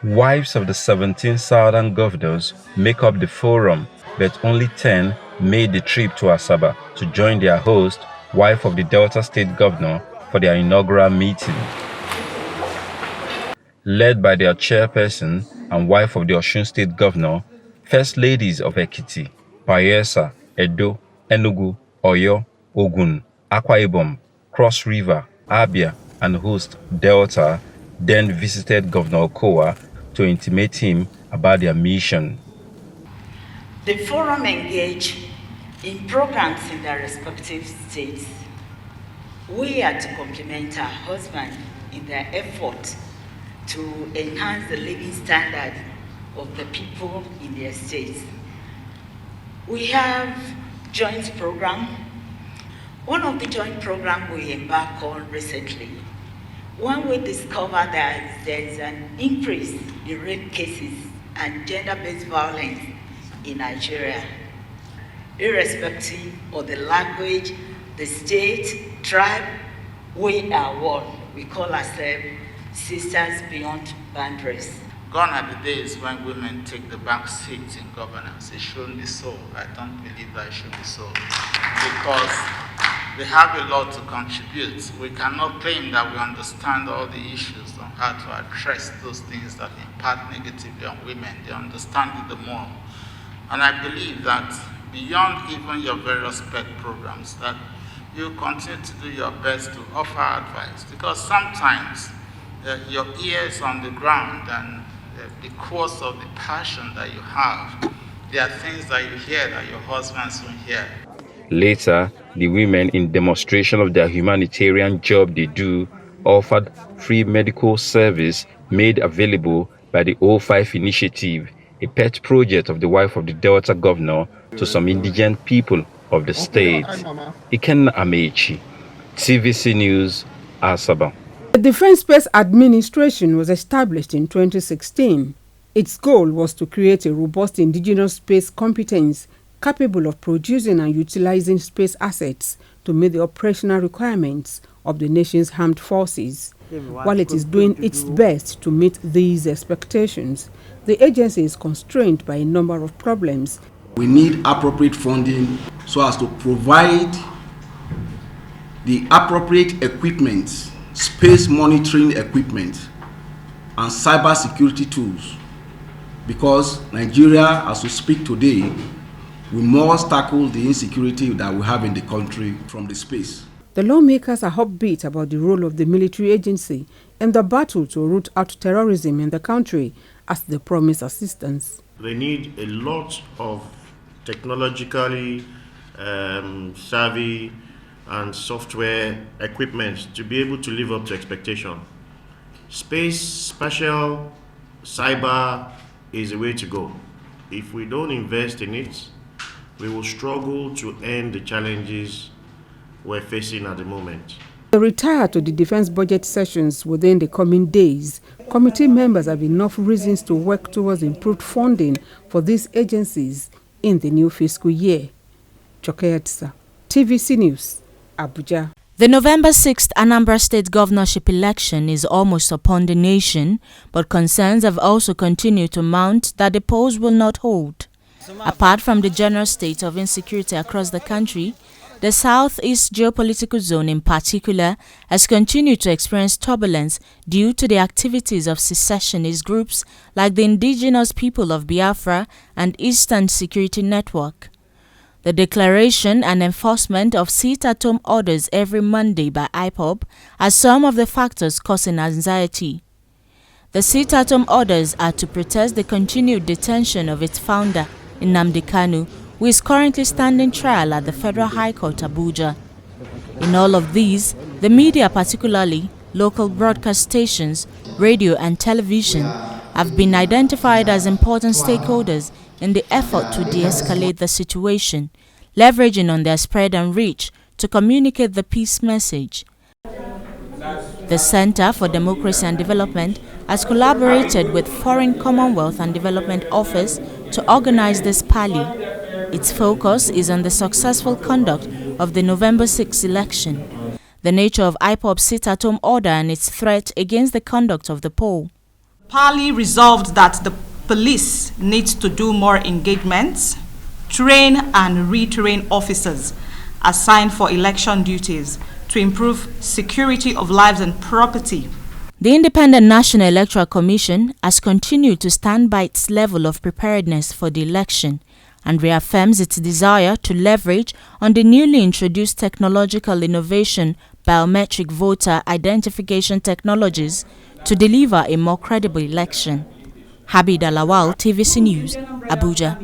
Wives of the 17 southern governors make up the forum, but only 10 made the trip to Asaba to join their host, wife of the Delta State governor, for their inaugural meeting. Led by their chairperson and wife of the Osun State governor, First Ladies of Ekiti, Bayelsa, Edo, Enugu, Oyo, Ogun, Akwa Ibom, Cross River, Abia, and host Delta then visited Governor Okowa to intimate him about their mission. The forum engaged in programs in their respective states. We are to complement our husbands in their effort to enhance the living standard of the people in their states. We have joint program. One of the joint programs we embarked on recently, when we discovered that there's an increase in rape cases and gender-based violence in Nigeria, irrespective of the language, the state, tribe, we are one. We call ourselves sisters beyond boundaries. Gone are the days when women take the back seat in governance. It shouldn't be so. I don't believe that it should be so. Because they have a lot to contribute. We cannot claim that we understand all the issues on how to address those things that impact negatively on women. They understand it the more. And I believe that beyond even your various pet programs, that you continue to do your best to offer advice. Because sometimes your ears on the ground and because of the passion that you have, there are things that you hear that your husbands won't hear. Later, the women, in demonstration of their humanitarian job they do, offered free medical service made available by the O5 Initiative, a pet project of the wife of the Delta governor, to some indigent people of the state. Iken Amechi, TVC News, Asaba. The Defense Space Administration was established in 2016. Its goal was to create a robust indigenous space competence capable of producing and utilizing space assets to meet the operational requirements of the nation's armed forces. While it is doing its best to meet these expectations, the agency is constrained by a number of problems. We need appropriate funding so as to provide the appropriate equipment, space monitoring equipment, and cyber security tools, because Nigeria, as we speak today, we must tackle the insecurity that we have in the country from the space. The lawmakers are upbeat about the role of the military agency in the battle to root out terrorism in the country as they promise assistance. They need a lot of technologically savvy and software equipment to be able to live up to expectation. Space, spatial, cyber is the way to go. If we don't invest in it, we will struggle to end the challenges we're facing at the moment. To retire to the defense budget sessions within the coming days, committee members have enough reasons to work towards improved funding for these agencies in the new fiscal year. Chokeyatsa, TVC News, Abuja. The November 6th Anambra State governorship election is almost upon the nation, but concerns have also continued to mount that the polls will not hold. Apart from the general state of insecurity across the country, the Southeast geopolitical zone in particular has continued to experience turbulence due to the activities of secessionist groups like the Indigenous People of Biafra and Eastern Security Network. The declaration and enforcement of sit-at-home orders every Monday by IPOB are some of the factors causing anxiety. The sit-at-home orders are to protest the continued detention of its founder, Nnamdi Kanu, who is currently standing trial at the Federal High Court, Abuja. In all of these, the media, particularly local broadcast stations, radio and television, have been identified as important stakeholders in the effort to de-escalate the situation, leveraging on their spread and reach to communicate the peace message. The Center for Democracy and Development has collaborated with Foreign Commonwealth and Development Office to organize this rally. Its focus is on the successful conduct of the November 6 election, the nature of IPOB's sit-at-home order and its threat against the conduct of the poll. Pali resolved that the police needs to do more engagements, train and retrain officers assigned for election duties to improve security of lives and property. The Independent National Electoral Commission has continued to stand by its level of preparedness for the election and reaffirms its desire to leverage on the newly introduced technological innovation biometric voter identification technologies to deliver a more credible election. Habida Lawal, TVC News, Abuja.